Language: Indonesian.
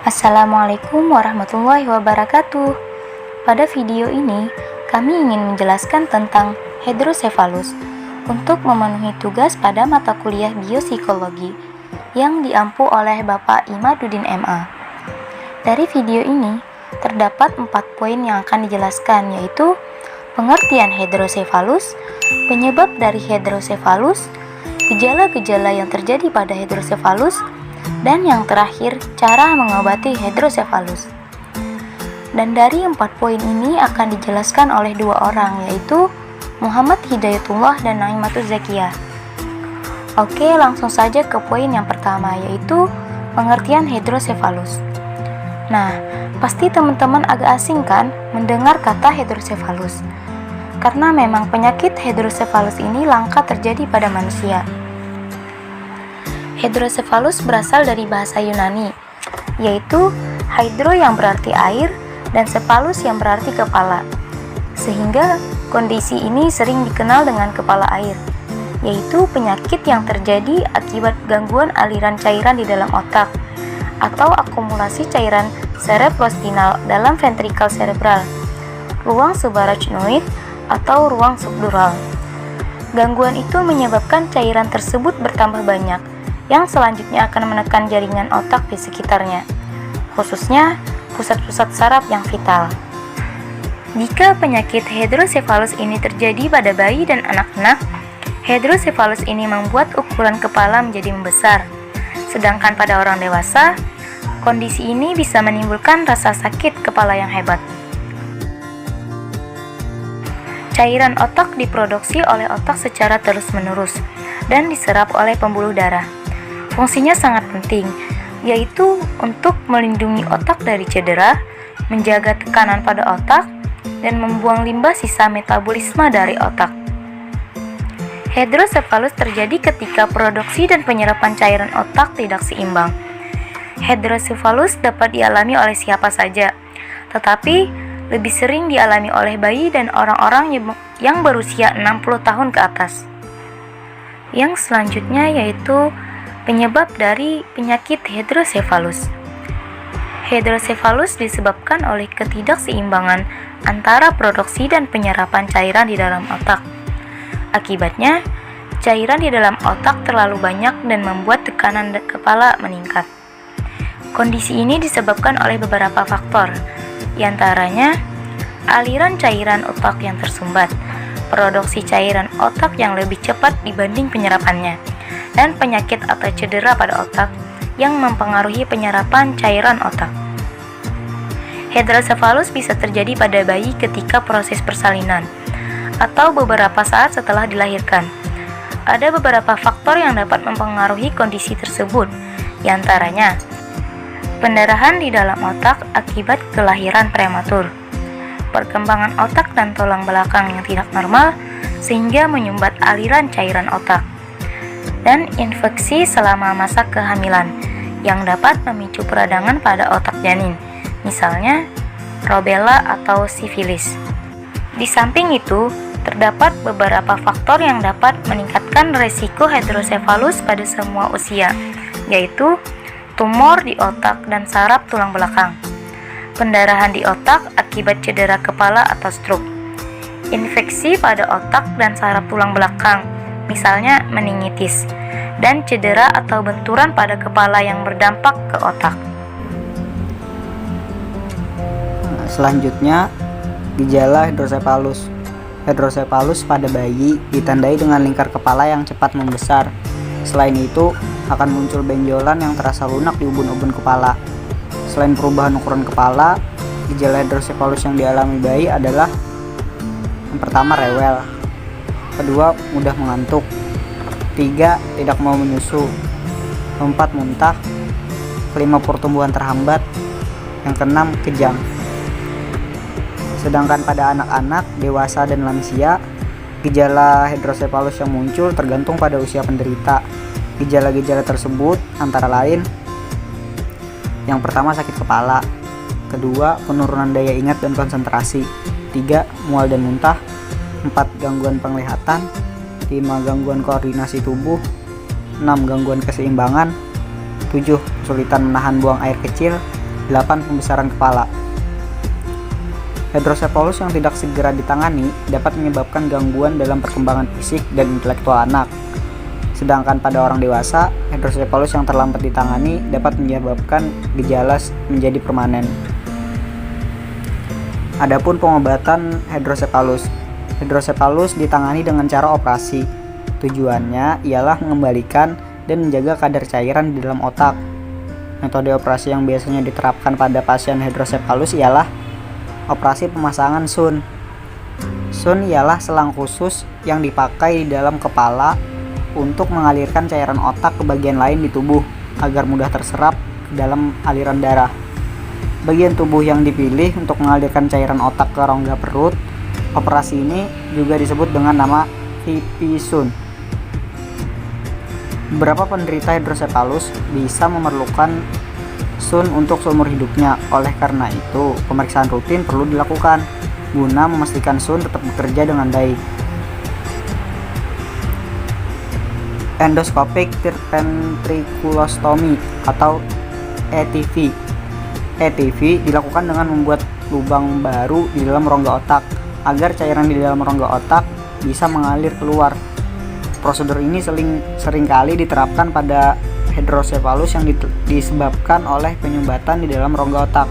Assalamualaikum warahmatullahi wabarakatuh. Pada video ini, kami ingin menjelaskan tentang hidrosefalus untuk memenuhi tugas pada mata kuliah biopsikologi yang diampu oleh Bapak Imaduddin MA. Dari video ini, terdapat 4 poin yang akan dijelaskan, yaitu pengertian hidrosefalus, penyebab dari hidrosefalus, gejala-gejala yang terjadi pada hidrosefalus, dan yang terakhir, cara mengobati hidrosefalus. Dan dari 4 poin ini akan dijelaskan oleh 2 orang, yaitu Muhammad Hidayatullah dan Naimatuz Zakiyah. Oke, langsung saja ke poin yang pertama, yaitu pengertian hidrosefalus. Nah, pasti teman-teman agak asing kan mendengar kata hidrosefalus, karena memang penyakit hidrosefalus ini langka terjadi pada manusia. Hidrosefalus berasal dari bahasa Yunani, yaitu hydro yang berarti air dan cephalus yang berarti kepala. Sehingga kondisi ini sering dikenal dengan kepala air, yaitu penyakit yang terjadi akibat gangguan aliran cairan di dalam otak atau akumulasi cairan cerebrospinal dalam ventrikel cerebral, ruang subarachnoid atau ruang subdural. Gangguan itu menyebabkan cairan tersebut bertambah banyak, yang selanjutnya akan menekan jaringan otak di sekitarnya, khususnya pusat-pusat saraf yang vital. Jika penyakit hidrosefalus ini terjadi pada bayi dan anak-anak, hidrosefalus ini membuat ukuran kepala menjadi membesar. Sedangkan pada orang dewasa, kondisi ini bisa menimbulkan rasa sakit kepala yang hebat. Cairan otak diproduksi oleh otak secara terus-menerus dan diserap oleh pembuluh darah. Fungsinya sangat penting, yaitu untuk melindungi otak dari cedera, menjaga tekanan pada otak, dan membuang limbah sisa metabolisme dari otak. Hidrosefalus terjadi ketika produksi dan penyerapan cairan otak tidak seimbang. Hidrosefalus dapat dialami oleh siapa saja, tetapi lebih sering dialami oleh bayi dan orang-orang yang berusia 60 tahun ke atas. Yang selanjutnya yaitu penyebab dari penyakit hidrosefalus. Hidrosefalus disebabkan oleh ketidakseimbangan antara produksi dan penyerapan cairan di dalam otak. Akibatnya, cairan di dalam otak terlalu banyak dan membuat tekanan kepala meningkat. Kondisi ini disebabkan oleh beberapa faktor, di antaranya aliran cairan otak yang tersumbat, produksi cairan otak yang lebih cepat dibanding penyerapannya, dan penyakit atau cedera pada otak yang mempengaruhi penyerapan cairan otak. Hidrosefalus bisa terjadi pada bayi ketika proses persalinan atau beberapa saat setelah dilahirkan. Ada beberapa faktor yang dapat mempengaruhi kondisi tersebut, di antaranya pendarahan di dalam otak akibat kelahiran prematur, perkembangan otak dan tulang belakang yang tidak normal sehingga menyumbat aliran cairan otak, dan infeksi selama masa kehamilan yang dapat memicu peradangan pada otak janin, misalnya rubella atau sifilis. Di samping itu, terdapat beberapa faktor yang dapat meningkatkan risiko hidrosefalus pada semua usia, yaitu tumor di otak dan saraf tulang belakang, pendarahan di otak akibat cedera kepala atau stroke, infeksi pada otak dan saraf tulang belakang, misalnya meningitis, dan cedera atau benturan pada kepala yang berdampak ke otak. Selanjutnya, gejala hidrosefalus. Hidrosefalus pada bayi ditandai dengan lingkar kepala yang cepat membesar. Selain itu, akan muncul benjolan yang terasa lunak di ubun-ubun kepala. Selain perubahan ukuran kepala, gejala hidrosefalus yang dialami bayi adalah yang pertama rewel, kedua mudah mengantuk, 3 tidak mau menyusu, 4 muntah, 5 pertumbuhan terhambat, yang keenam kejang. Sedangkan pada anak-anak, dewasa, dan lansia, gejala hidrosefalus yang muncul tergantung pada usia penderita. Gejala-gejala tersebut antara lain: yang pertama sakit kepala, kedua penurunan daya ingat dan konsentrasi, 3 mual dan muntah, 4 gangguan penglihatan, 5 gangguan koordinasi tubuh, 6 gangguan keseimbangan, 7 kesulitan menahan buang air kecil, 8. Pembesaran kepala. Hidrosepalus yang tidak segera ditangani dapat menyebabkan gangguan dalam perkembangan fisik dan intelektual anak. Sedangkan pada orang dewasa, hidrosepalus yang terlambat ditangani dapat menyebabkan gejala menjadi permanen. Adapun pengobatan hidrosepalus. Hidrosepalus ditangani dengan cara operasi. Tujuannya ialah mengembalikan dan menjaga kadar cairan di dalam otak. Metode operasi yang biasanya diterapkan pada pasien hidrosepalus ialah operasi pemasangan sun. Sun ialah selang khusus yang dipakai di dalam kepala untuk mengalirkan cairan otak ke bagian lain di tubuh agar mudah terserap ke dalam aliran darah. Bagian tubuh yang dipilih untuk mengalirkan cairan otak ke rongga perut. Operasi ini juga disebut dengan nama VP Sun. Beberapa penderita hidrosepalus bisa memerlukan sun untuk seumur hidupnya. Oleh karena itu, pemeriksaan rutin perlu dilakukan guna memastikan sun tetap bekerja dengan baik. Endoscopic ventriculostomy atau ETV. ETV dilakukan dengan membuat lubang baru di dalam rongga otak agar cairan di dalam rongga otak bisa mengalir keluar. Prosedur ini seringkali diterapkan pada hidrosepalus yang disebabkan oleh penyumbatan di dalam rongga otak.